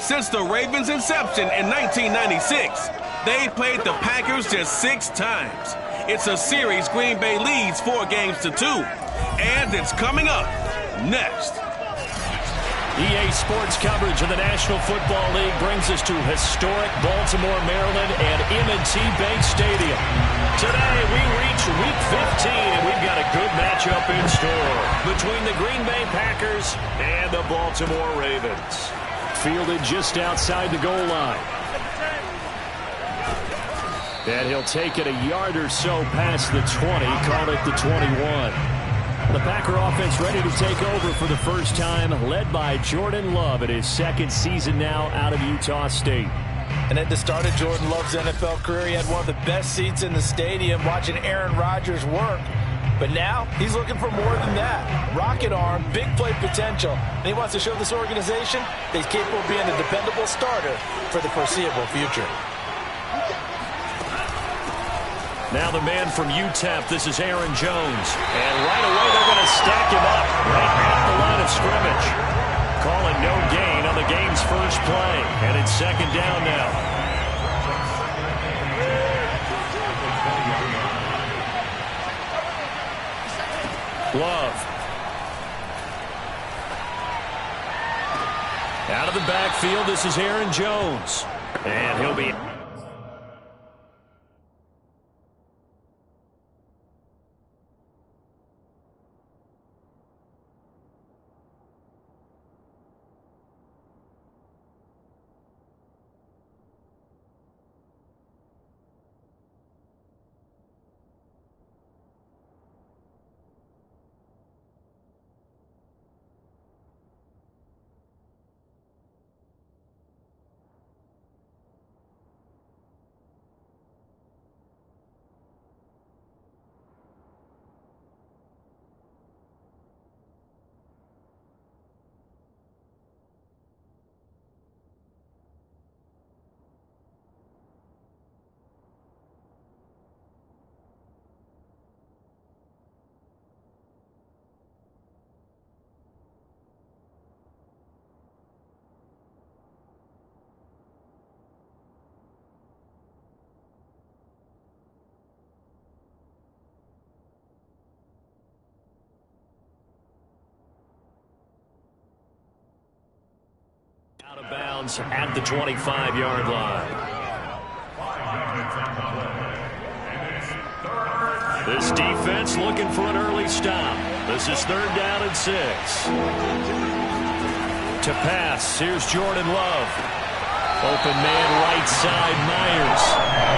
Since the Ravens' inception in 1996, they've played the Packers just 6 times. It's a series Green Bay leads 4 games to 2. And it's coming up next. EA Sports coverage of the National Football League brings us to historic Baltimore, Maryland and M&T Bank Stadium. Today we reach Week 15 and we've got a good matchup in store between the Green Bay Packers and the Baltimore Ravens. Fielded just outside the goal line. And he'll take it a yard or so past the 20, call it the 21. The Packer offense ready to take over for the first time, led by Jordan Love in his 2nd season now out of Utah State. And at the start of Jordan Love's NFL career, he had one of the best seats in the stadium watching Aaron Rodgers work. But now he's looking for more than that. Rocket arm, big play potential. And he wants to show this organization that he's capable of being a dependable starter for the foreseeable future. Now the man from UTEP, this is Aaron Jones. And right away they're going to stack him up right at the line of scrimmage. Calling no gain on the game's first play. And it's 2nd down now. Love. Out of the backfield, this is Aaron Jones. And he'll be... Out of bounds at the 25-yard line. This defense looking for an early stop. This is 3rd down and 6. To pass, here's Jordan Love. Open man right side, Myers.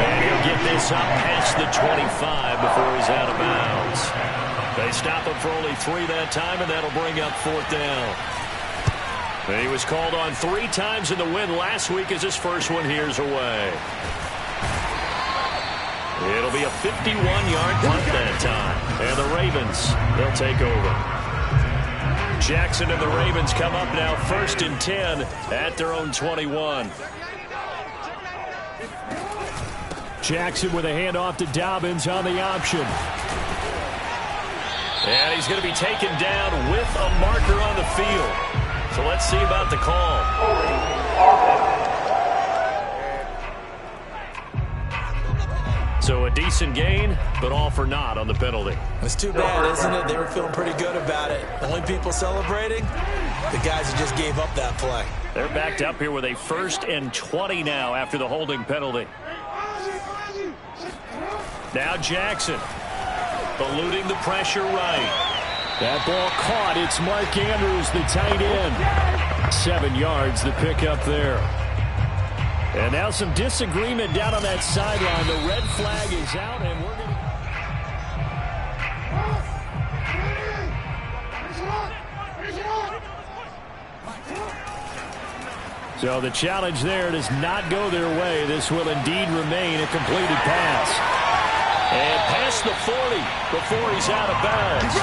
And he'll get this up past the 25 before he's out of bounds. They stop him for only 3 that time, and that'll bring up 4th down. He was called on 3 times in the win last week as his first one here's away. It'll be a 51-yard punt that time. And the Ravens, they'll take over. Jackson and the Ravens come up now 1st and 10 at their own 21. Jackson with a handoff to Dobbins on the option. And he's going to be taken down with a marker on the field. So let's see about the call. So a decent gain, but all for naught on the penalty. It's too bad, isn't it? They were feeling pretty good about it. The only people celebrating, the guys who just gave up that play. They're backed up here with a 1st and 20 now after the holding penalty. Now Jackson, eluding the pressure right. That ball caught. It's Mark Andrews, the tight end. 7 yards, the pickup there. And now some disagreement down on that sideline. The red flag is out, and we're going to... So the challenge there does not go their way. This will indeed remain a completed pass. And past the 40 before he's out of bounds.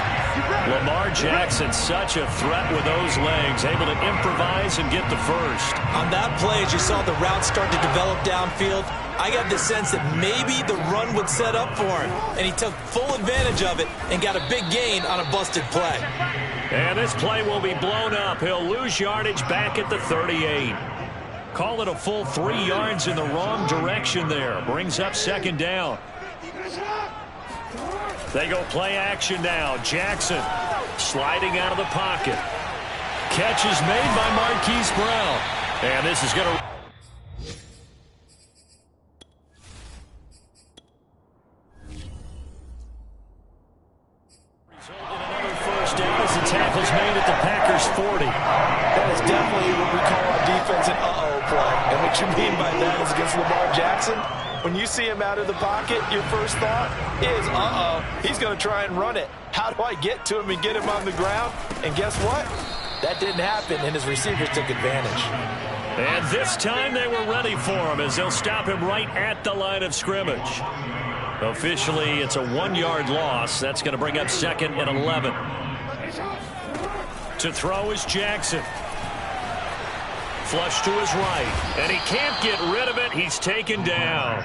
Lamar Jackson, such a threat with those legs, able to improvise and get the first. On that play, as you saw the route start to develop downfield, I got the sense that maybe the run would set up for him. And he took full advantage of it and got a big gain on a busted play. And this play will be blown up. He'll lose yardage back at the 38. Call it a full 3 yards in the wrong direction there. Brings up second down. They go play action now. Jackson sliding out of the pocket. Catch is made by Marquise Brown. And this is going to... another first down as the tackle's made at the Packers' 40. That is definitely what we call our defense an uh-oh play. And what you mean by that is against Lamar Jackson, when you see him out of the pocket, your first thought is, he's going to try and run it. How do I get to him and get him on the ground? And guess what? That didn't happen, and his receivers took advantage. And this time they were ready for him as they'll stop him right at the line of scrimmage. Officially, it's a 1-yard loss. That's going to bring up 2nd and 11. To throw is Jackson. Flush to his right, and he can't get rid of it. He's taken down.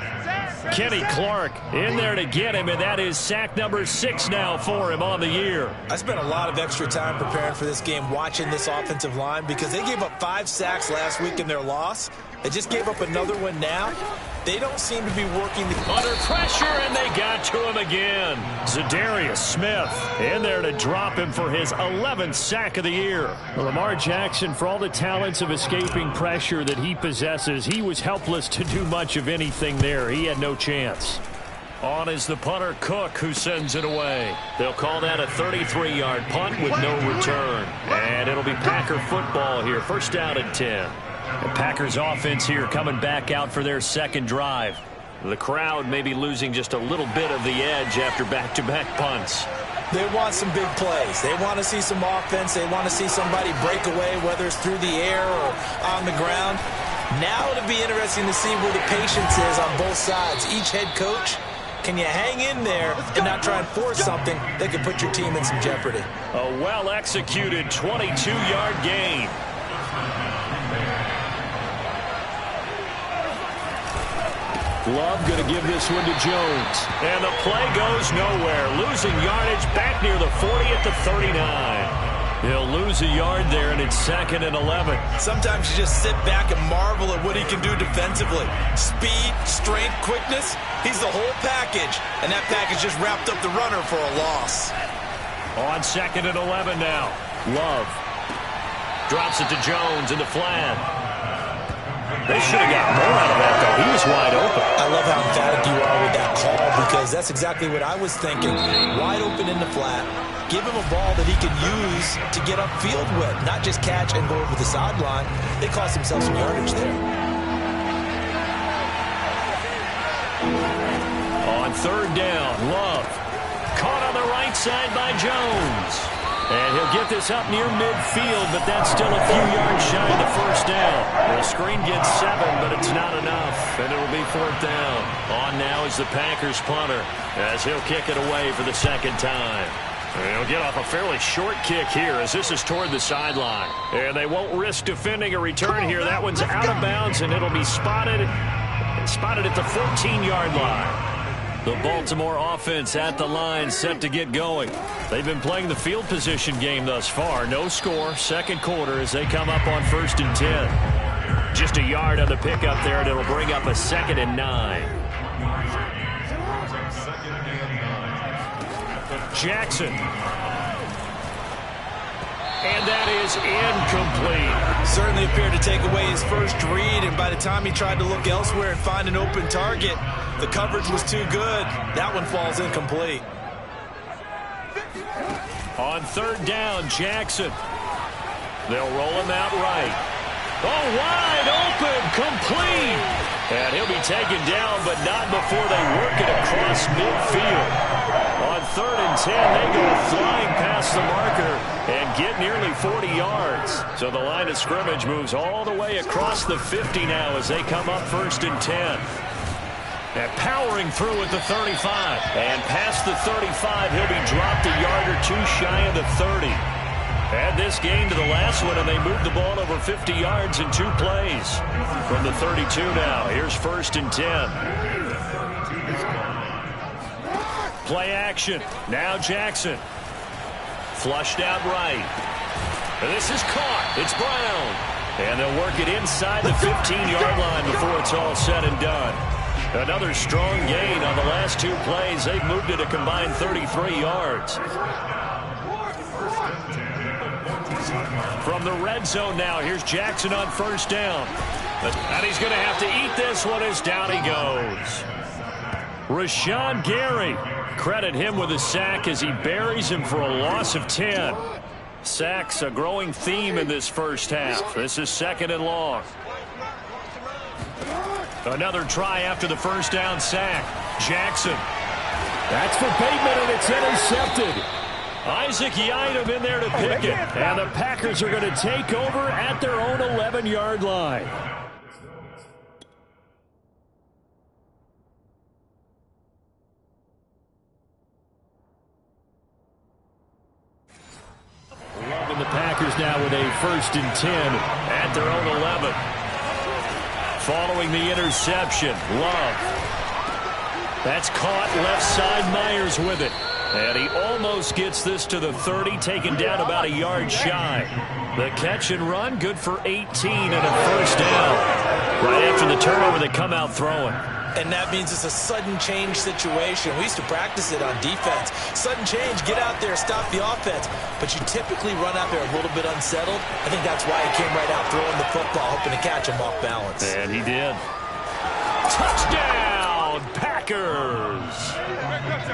Kenny Clark in there to get him, and that is sack number 6 now for him on the year. I spent a lot of extra time preparing for this game watching this offensive line because they gave up 5 sacks last week in their loss. They just gave up another one now. They don't seem to be working. Under pressure, and they got to him again. Zadarius Smith in there to drop him for his 11th sack of the year. Lamar Jackson, for all the talents of escaping pressure that he possesses, he was helpless to do much of anything there. He had no chance. On is the punter, Cook, who sends it away. They'll call that a 33-yard punt with no return. And it'll be Packer football here. First down and 10. The Packers offense here coming back out for their second drive. The crowd may be losing just a little bit of the edge after back-to-back punts. They want some big plays. They want to see some offense. They want to see somebody break away, whether it's through the air or on the ground. Now it'll be interesting to see where the patience is on both sides. Each head coach, can you hang in there and not try and force something that could put your team in some jeopardy? A well-executed 22-yard gain. Love going to give this one to Jones. And the play goes nowhere. Losing yardage back near the 40 at the 39. He'll lose a yard there, and it's 2nd and 11. Sometimes you just sit back and marvel at what he can do defensively. Speed, strength, quickness. He's the whole package. And that package just wrapped up the runner for a loss. On 2nd and 11 now. Love drops it to Jones in the flat. They should have got more out of that, though. He was wide open. I love how emphatic you are with that call because that's exactly what I was thinking. Wide open in the flat. Give him a ball that he can use to get upfield with, not just catch and go over the sideline. They cost themselves some yardage there. On 3rd down, Love. Caught on the right side by Jones. And he'll get this up near midfield, but that's still a few yards shy of the first down. The screen gets 7, but it's not enough, and it'll be 4th down. On now is the Packers punter, as he'll kick it away for the 2nd time. And he'll get off a fairly short kick here, as this is toward the sideline. And they won't risk defending a return here. That one's out of bounds, and it'll be spotted at the 14-yard line. The Baltimore offense at the line, set to get going. They've been playing the field position game thus far. No score, 2nd quarter as they come up on 1st and 10. Just a yard on the pickup there, and it'll bring up a 2nd and 9. Jackson. And that is incomplete. Certainly appeared to take away his first read, and by the time he tried to look elsewhere and find an open target, the coverage was too good. That one falls incomplete. On 3rd down, Jackson. They'll roll him out right. Oh, wide open, complete. And he'll be taken down, but not before they work it across midfield. On 3rd and 10, they go flying past the marker and get nearly 40 yards. So the line of scrimmage moves all the way across the 50 now as they come up 1st and 10. And powering through at the 35. And past the 35, he'll be dropped a yard or 2 shy of the 30. Add this game to the last one, and they moved the ball over 50 yards in 2 plays. From the 32 now, here's 1st and 10. Play action. Now Jackson. Flushed out right. And this is caught. It's Brown. And they'll work it inside the 15-yard line before it's all said and done. Another strong gain on the last 2 plays. They've moved it a combined 33 yards. From the red zone now, here's Jackson on first down. And he's going to have to eat this one as down he goes. Rashawn Gary. Credit him with a sack as he buries him for a loss of 10. Sacks a growing theme in this first half. This is 2nd and long. Another try after the first down sack. Jackson. That's for Bateman, and it's intercepted. Isaac Yiadom in there to pick it. And the Packers are going to take over at their own 11-yard line. Loving the Packers now with a 1st and 10 at their own 11. Following the interception, Love. That's caught left side, Myers with it. And he almost gets this to the 30, taken down about a yard shy. The catch and run, good for 18 and a first down. Right after the turnover, they come out throwing. And that means it's a sudden change situation. We used to practice it on defense. Sudden change, get out there, stop the offense. But you typically run out there a little bit unsettled. I think that's why he came right out throwing the football, hoping to catch him off balance. And he did. Touchdown, Packers!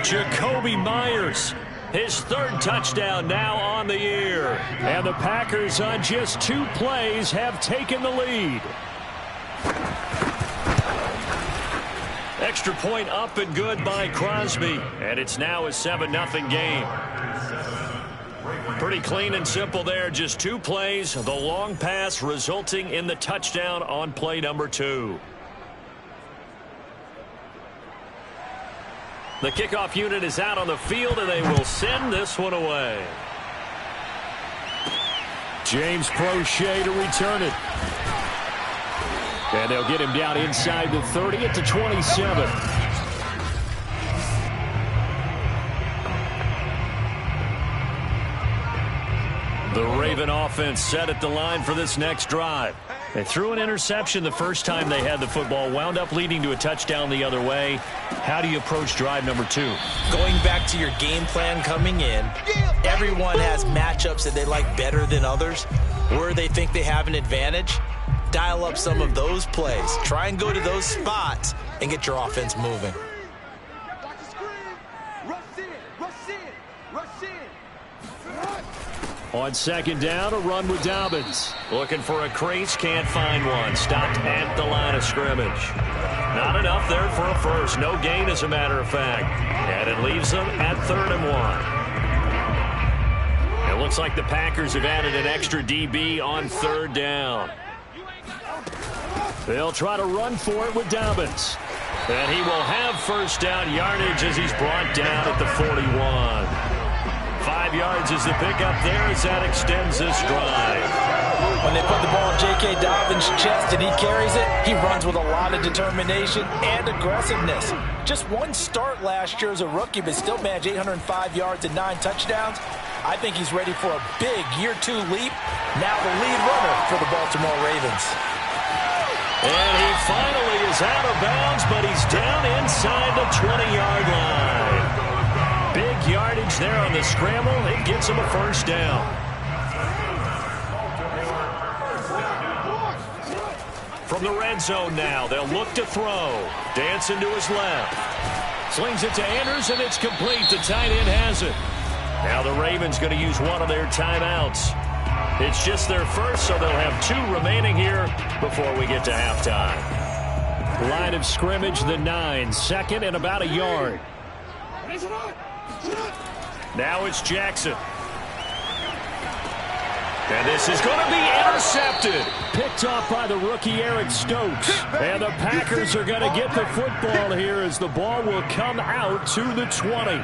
Jacoby Myers, his 3rd touchdown now on the year. And the Packers on just 2 plays have taken the lead. Extra point up and good by Crosby. And it's now a 7-0 game. Pretty clean and simple there. Just 2 plays. The long pass resulting in the touchdown on play number 2. The kickoff unit is out on the field, and they will send this one away. James Prochet to return it. And they'll get him down inside the 30 at the 27. The Raven offense set at the line for this next drive. They threw an interception the first time they had the football, wound up leading to a touchdown the other way. How do you approach drive number 2? Going back to your game plan coming in, everyone has matchups that they like better than others, where they think they have an advantage. Dial up some of those plays. Try and go to those spots and get your offense moving. On 2nd down, a run with Dobbins. Looking for a crease, can't find one. Stopped at the line of scrimmage. Not enough there for a first. No gain, as a matter of fact. And it leaves them at 3rd and 1. It looks like the Packers have added an extra DB on 3rd down. They'll try to run for it with Dobbins. And he will have first down yardage as he's brought down at the 41. 5 yards is the pickup there as that extends this drive. When they put the ball in J.K. Dobbins' chest and he carries it, he runs with a lot of determination and aggressiveness. Just 1 start last year as a rookie, but still managed 805 yards and 9 touchdowns. I think he's ready for a big year 2 leap. Now the lead runner for the Baltimore Ravens. And he finally is out of bounds, but he's down inside the 20-yard line. Big yardage there on the scramble. It gets him a first down. From the red zone now, they'll look to throw. Dancing to his left. Slings it to Anders, and it's complete. The tight end has it. Now the Ravens going to use one of their timeouts. It's just their first, so they'll have 2 remaining here before we get to halftime. Line of scrimmage, the 9. 2nd and about a yard. Now it's Jackson. And this is going to be intercepted. Picked off by the rookie Eric Stokes. And the Packers are going to get the football here as the ball will come out to the 20.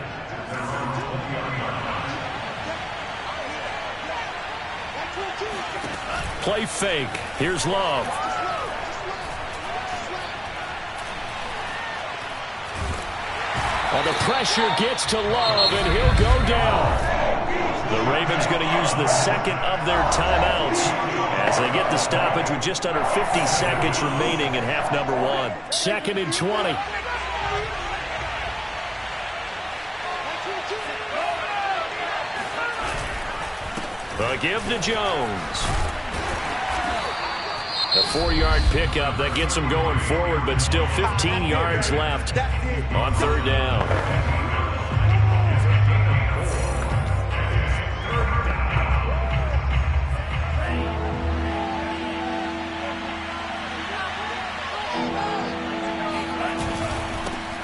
Play fake. Here's Love. And the pressure gets to Love, and he'll go down. The Ravens going to use the 2nd of their timeouts as They get the stoppage with just under 50 seconds remaining in half number one. 2nd and 20. The give to Jones. A 4-yard pickup that gets him going forward, but still 15 yards left on 3rd down.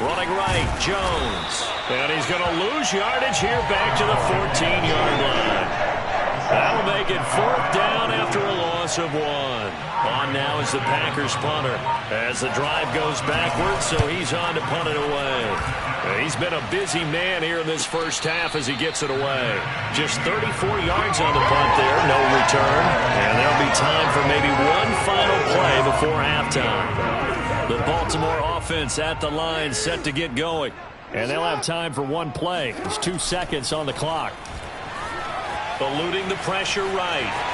Running right, Jones. And he's going to lose yardage here back to the 14-yard line. That'll make it 4th down after a loss of 1. On now is the Packers punter as the drive goes backwards, so he's on to punt it away. He's been a busy man here in this first half as he gets it away. Just 34 yards on the punt there, no return. And there'll be time for maybe one final play before halftime. The Baltimore offense at the line set to get going. And they'll have time for one play. There's 2 seconds on the clock. Eluding the pressure right.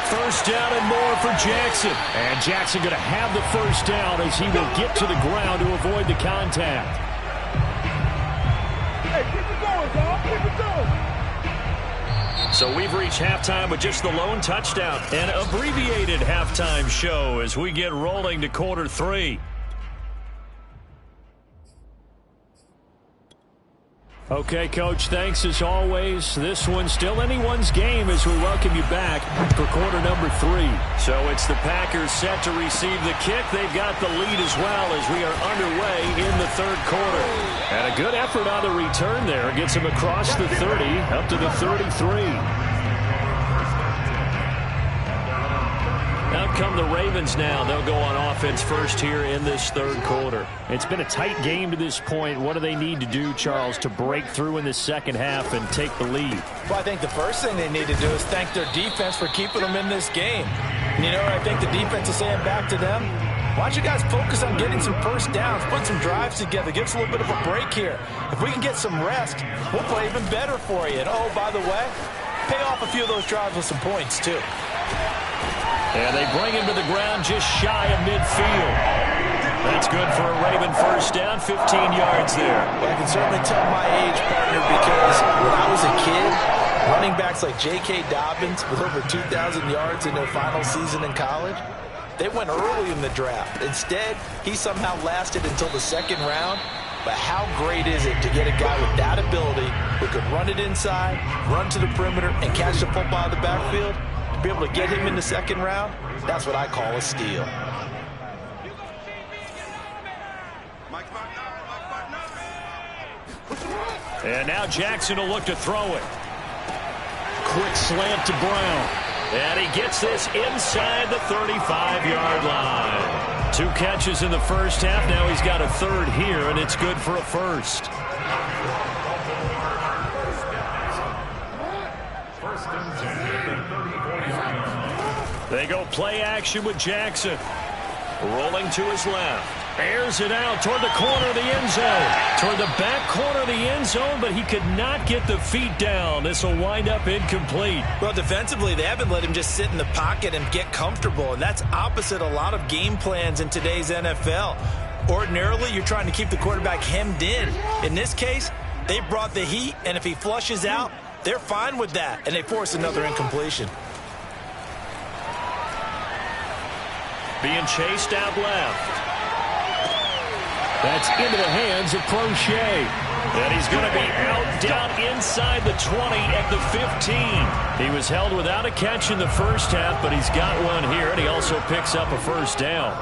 1st down and more for Jackson. And Jackson going to have the 1st down as he will get to the ground to avoid the contact. Hey, keep it going, dog. Keep it going. So we've reached halftime with just the lone touchdown. An abbreviated halftime show as we get rolling to quarter 3. Okay, Coach, thanks as always. This one's still anyone's game as we welcome you back for quarter number 3. So it's the Packers set to receive the kick. They've got the lead as well as we are underway in the 3rd quarter. And a good effort on the return there. Gets him across the 30 up to the 33. Out come the Ravens now. They'll go on offense first here in this 3rd quarter. It's been a tight game to this point. What do they need to do, Charles, to break through in the 2nd half and take the lead? Well, I think the first thing they need to do is thank their defense for keeping them in this game. And you know, I think the defense is saying back to them, why don't you guys focus on getting some 1st downs, put some drives together, give us a little bit of a break here. If we can get some rest, we'll play even better for you. And, oh, by the way, pay off a few of those drives with some points, too. And they bring him to the ground just shy of midfield. That's good for a Raven 1st down, 15 yards there. Well, I can certainly tell my age, partner, because when I was a kid, running backs like J.K. Dobbins with over 2,000 yards in their final season in college, they went early in the draft. Instead, he somehow lasted until the 2nd round. But how great is it to get a guy with that ability who could run it inside, run to the perimeter, and catch the football out of the backfield? Be able to get him in the 2nd round, that's what I call a steal. And now Jackson will look to throw it. Quick slant to Brown. And he gets this inside the 35-yard line. 2 catches in the 1st half. Now he's got a 3rd here, and it's good for a 1st. They go play action with Jackson. Rolling to his left. Airs it out toward the corner of the end zone. Toward the back corner of the end zone, but he could not get the feet down. This will wind up incomplete. Well, defensively, they haven't let him just sit in the pocket and get comfortable, and that's opposite a lot of game plans in today's NFL. Ordinarily, you're trying to keep the quarterback hemmed in. In this case, they brought the heat, and if he flushes out, they're fine with that, and they force another incompletion. Being chased out left. That's into the hands of Crochet. And he's going to be out down inside the 20 at the 15. He was held without a catch in the 1st half, but he's got one here, and he also picks up a 1st down.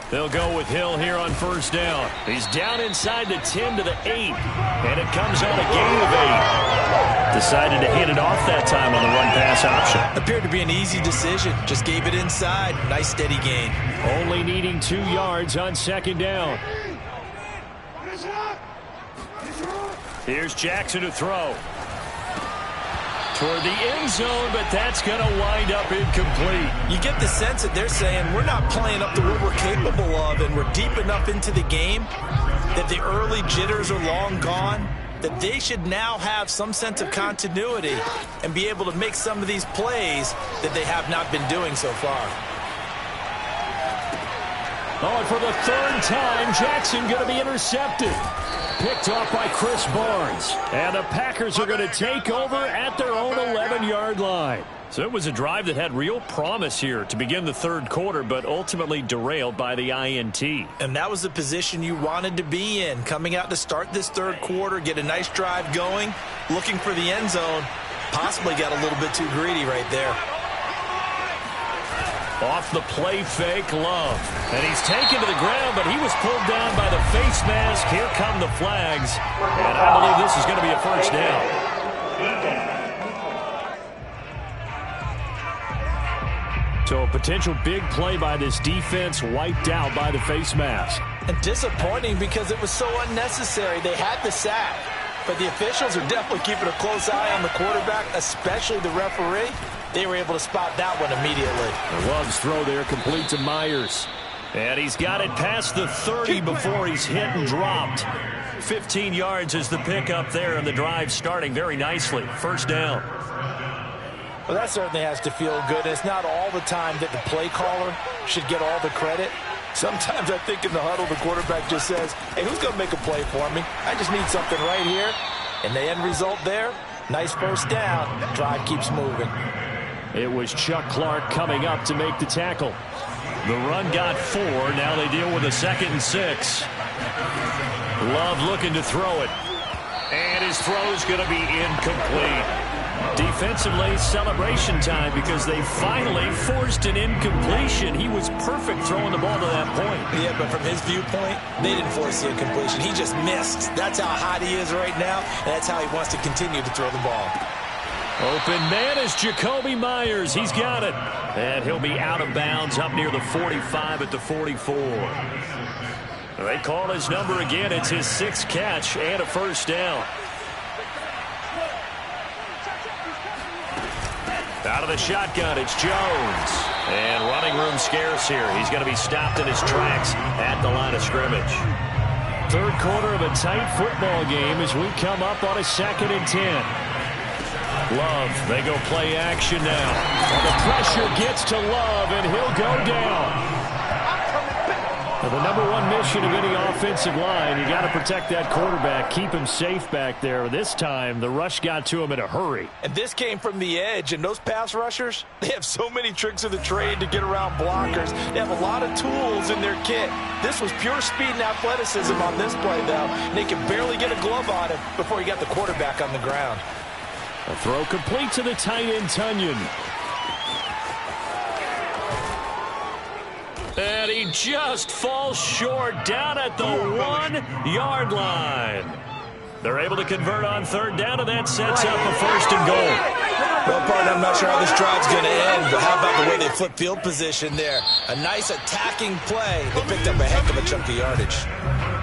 They'll go with Hill here on 1st down. He's down inside the 10 to the 8, and it comes on a gain of 8. Decided to hand it off that time on the run-pass option. Appeared to be an easy decision. Just gave it inside. Nice steady gain. Only needing 2 yards on 2nd down. Here's Jackson to throw. Toward the end zone, but that's going to wind up incomplete. You get the sense that they're saying we're not playing up to what we're capable of, and we're deep enough into the game that the early jitters are long gone. that they should now have some sense of continuity and be able to make some of these plays that they have not been doing so far. Oh, and for the third time, Jackson going to be intercepted. Picked off by Chris Barnes. And the Packers are going to take over at their own 11-yard line. So it was a drive that had real promise here to begin the third quarter, but ultimately derailed by the INT. And that was the position you wanted to be in, coming out to start this third quarter, get a nice drive going, looking for the end zone. Possibly got a little bit too greedy right there. Off the play fake, Love. And he's taken to the ground, but he was pulled down by the face mask. Here come the flags. And I believe this is going to be a first down. So a potential big play by this defense wiped out by the face mask. And disappointing because it was so unnecessary. They had the sack, but the officials are definitely keeping a close eye on the quarterback, especially the referee. They were able to spot that one immediately. Love's throw there complete to Myers. And he's got it past the 30 before he's hit and dropped. 15 yards is the pickup there, and the drive starting very nicely. First down. Well, that certainly has to feel good. It's not all the time that the play caller should get all the credit. Sometimes I think in the huddle, the quarterback just says, hey, who's going to make a play for me? I just need something right here. And the end result there, nice first down. Drive keeps moving. It was Chuck Clark coming up to make the tackle. The run got 4. Now they deal with a 2nd and 6. Love looking to throw it. And his throw's going to be incomplete. Defensively, celebration time because they finally forced an incompletion. He was perfect throwing the ball to that point. Yeah, but from his viewpoint, they didn't force the incompletion. He just missed. That's how hot he is right now, and that's how he wants to continue to throw the ball. Open man is Jacoby Myers. He's got it. And he'll be out of bounds up near the 45 at the 44. They call his number again. It's his 6th catch and a first down. Out of the shotgun, it's Jones. And running room scarce here. He's going to be stopped in his tracks at the line of scrimmage. Third quarter of a tight football game as we come up on a 2nd and 10. Love, they go play action now. And the pressure gets to Love, and he'll go down. Now, the number one mission of any offensive line, you got to protect that quarterback, keep him safe back there. This time, the rush got to him in a hurry. And this came from the edge, and those pass rushers, they have so many tricks of the trade to get around blockers. They have a lot of tools in their kit. This was pure speed and athleticism on this play, though. And they could barely get a glove on him before he got the quarterback on the ground. A throw complete to the tight end, Tunyon. And he just falls short down at the 1-yard line. They're able to convert on third down, and that sets up a 1st and goal. Well, partner, I'm not sure how this drive's going to end, but how about the way they flip field position there? A nice attacking play. They picked up a heck of a chunk of yardage.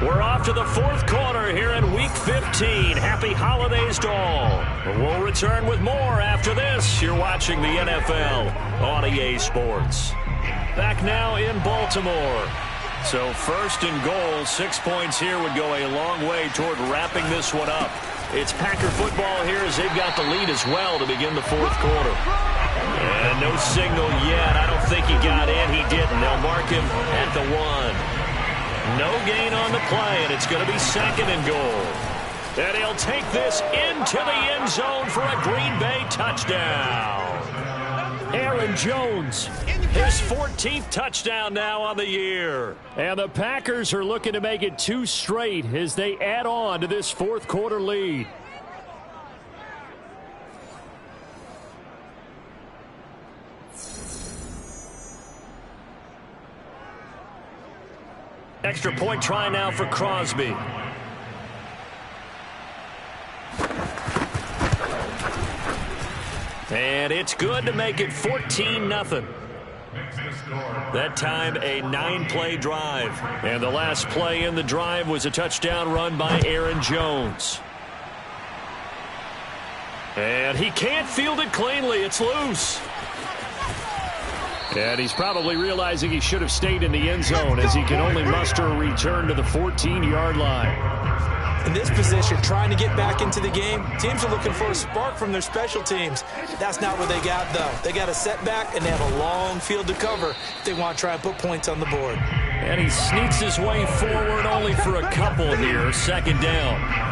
We're off to the 4th quarter here in Week 15. Happy holidays to all. We'll return with more after this. You're watching the NFL on EA Sports. Back now in Baltimore. So 1st and goal, 6 points here would go a long way toward wrapping this one up. It's Packer football here as they've got the lead as well to begin the 4th quarter. And no signal yet. I don't think he got in. He didn't. They'll mark him at the 1. No gain on the play, and it's going to be 2nd and goal. And he'll take this into the end zone for a Green Bay touchdown. Aaron Jones, his 14th touchdown now on the year. And the Packers are looking to make it 2 straight as they add on to this 4th quarter lead. Extra point try now for Crosby. And it's good to make it 14-0. That time a 9-play drive. And the last play in the drive was a touchdown run by Aaron Jones. And he can't field it cleanly. It's loose. And he's probably realizing he should have stayed in the end zone as he can only muster a return to the 14-yard line. In this position, trying to get back into the game, teams are looking for a spark from their special teams. That's not what they got, though. They got a setback, and they have a long field to cover if they want to try and put points on the board. And he sneaks his way forward only for a couple here. Second down.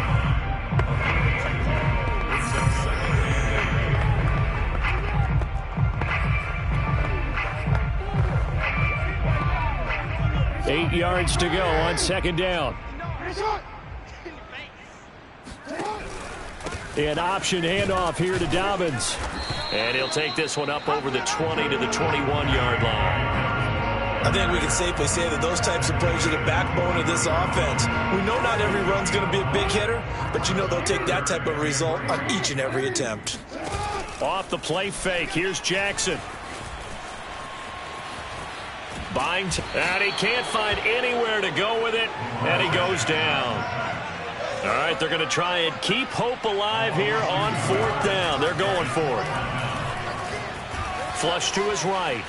8 yards to go on second down. An option handoff here to Dobbins. And he'll take this one up over the 20 to the 21-yard line. I think we can safely say that those types of plays are the backbone of this offense. We know not every run's going to be a big hitter, but you know they'll take that type of result on each and every attempt. Off the play fake, here's Jackson. Binds, and he can't find anywhere to go with it, and he goes down. All right, they're going to try and keep hope alive here on fourth down. They're going for it. Flush to his right.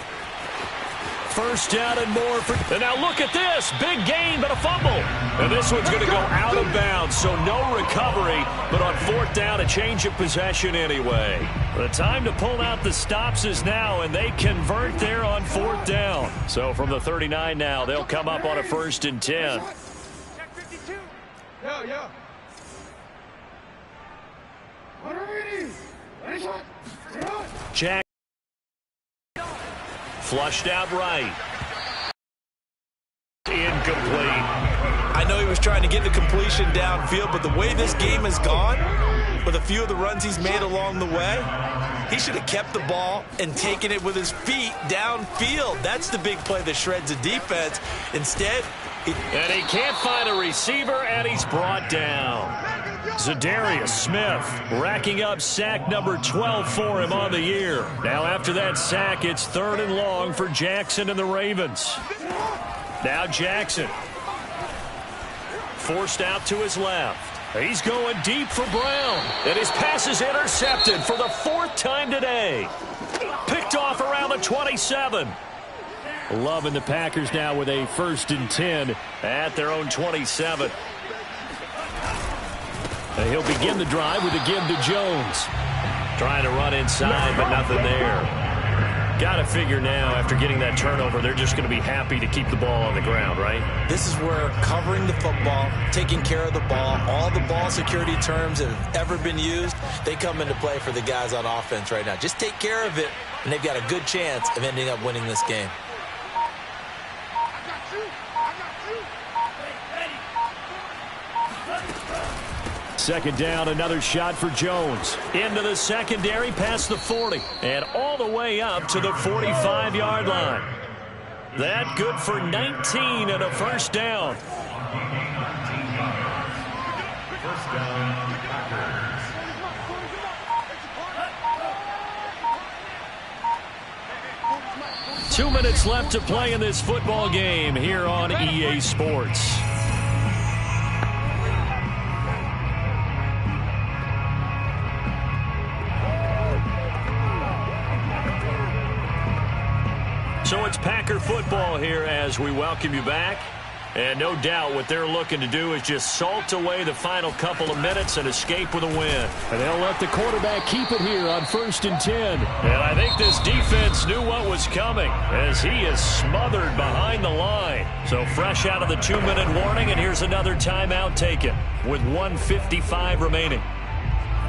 First down and more for... And now look at this. Big gain, but a fumble. And this one's going to go out of bounds, so no recovery. But on fourth down, a change of possession anyway. The time to pull out the stops is now, and they convert there on fourth down. So from the 39 now, they'll come up on a 1st and 10. Check 52. Yeah. Jack. Flushed out right. Incomplete. I know he was trying to get the completion downfield, but the way this game has gone, with a few of the runs he's made along the way, he should have kept the ball and taken it with his feet downfield. That's the big play that shreds the defense. Instead, and he can't find a receiver, and he's brought down. Zadarius Smith racking up sack number 12 for him on the year. Now after that sack, it's 3rd and long for Jackson and the Ravens. Now Jackson. Forced out to his left. He's going deep for Brown. And his pass is intercepted for the 4th time today. Picked off around the 27. Loving the Packers now with a 1st and 10 at their own 27. And he'll begin the drive with a give to Jones. Trying to run inside, but nothing there. Got to figure now, after getting that turnover, they're just going to be happy to keep the ball on the ground, right? This is where covering the football, taking care of the ball, all the ball security terms that have ever been used, they come into play for the guys on offense right now. Just take care of it, and they've got a good chance of ending up winning this game. Second down, another shot for Jones. Into the secondary, past the 40, and all the way up to the 45-yard line. That good for 19 and a 1st down. First down, Packers. 2 minutes left to play in this football game here on EA Sports. So it's Packer football here as we welcome you back. And no doubt what they're looking to do is just salt away the final couple of minutes and escape with a win. And they'll let the quarterback keep it here on 1st and 10. And I think this defense knew what was coming as he is smothered behind the line. So fresh out of the 2-minute warning, and here's another timeout taken with 1:55 remaining.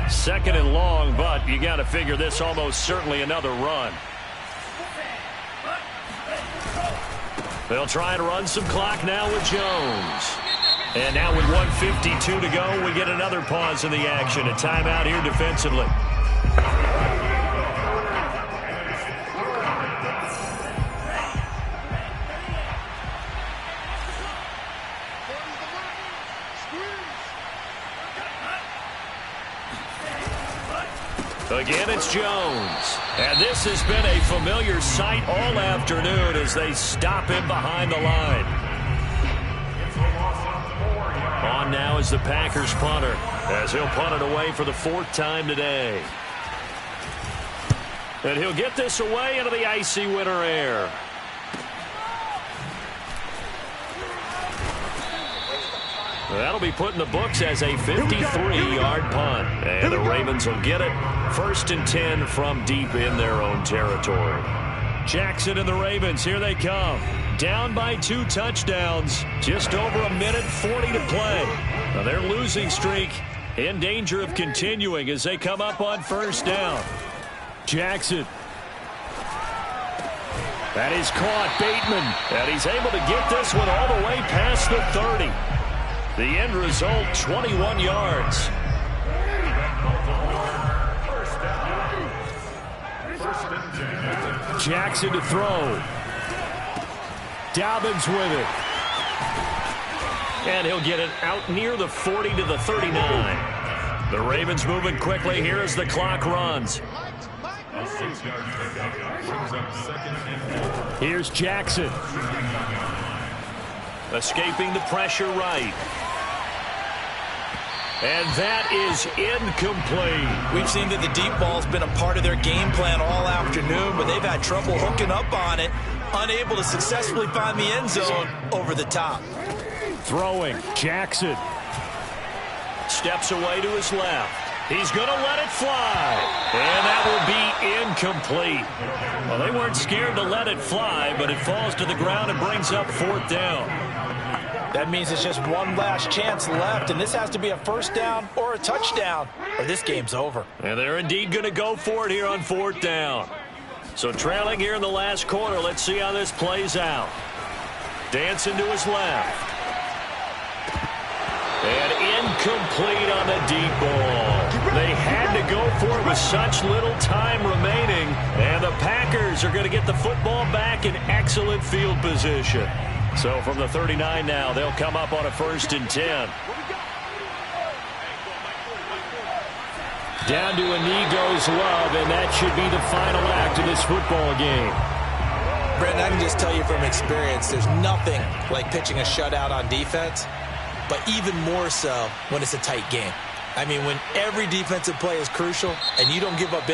2nd and long, but you got to figure this almost certainly another run. They'll try and run some clock now with Jones. And now with 1:52 to go, we get another pause in the action. A timeout here defensively. Again, it's Jones. And this has been a familiar sight all afternoon as they stop him behind the line. On now is the Packers punter, as he'll punt it away for the 4th time today. And he'll get this away into the icy winter air. That'll be put in the books as a 53-yard punt. And the Ravens will get it. 1st and 10 from deep in their own territory. Jackson and the Ravens, here they come. Down by 2 touchdowns. Just over a minute 40 to play. Now their losing streak in danger of continuing as they come up on 1st down. Jackson. That is caught. Bateman. And he's able to get this one all the way past the 30. The end result, 21 yards. Jackson to throw. Dobbins with it. And he'll get it out near the 40 to the 39. The Ravens moving quickly here as the clock runs. Here's Jackson. Escaping the pressure right. And that is incomplete. We've seen that the deep ball's been a part of their game plan all afternoon, but they've had trouble hooking up on it, unable to successfully find the end zone over the top. Throwing, Jackson. Steps away to his left. He's going to let it fly. And that will be incomplete. Well, they weren't scared to let it fly, but it falls to the ground and brings up 4th down. That means it's just one last chance left, and this has to be a 1st down or a touchdown, or this game's over. And they're indeed going to go for it here on 4th down. So trailing here in the last quarter, let's see how this plays out. Dancing to his left. And incomplete on the deep ball. They had to go for it with such little time remaining, and the Packers are going to get the football back in excellent field position. So from the 39 now, they'll come up on a 1st and 10. Down to Inigo's Love, and that should be the final act of this football game. Brandon, I can just tell you from experience, there's nothing like pitching a shutout on defense, but even more so when it's a tight game. I mean, when every defensive play is crucial and you don't give up any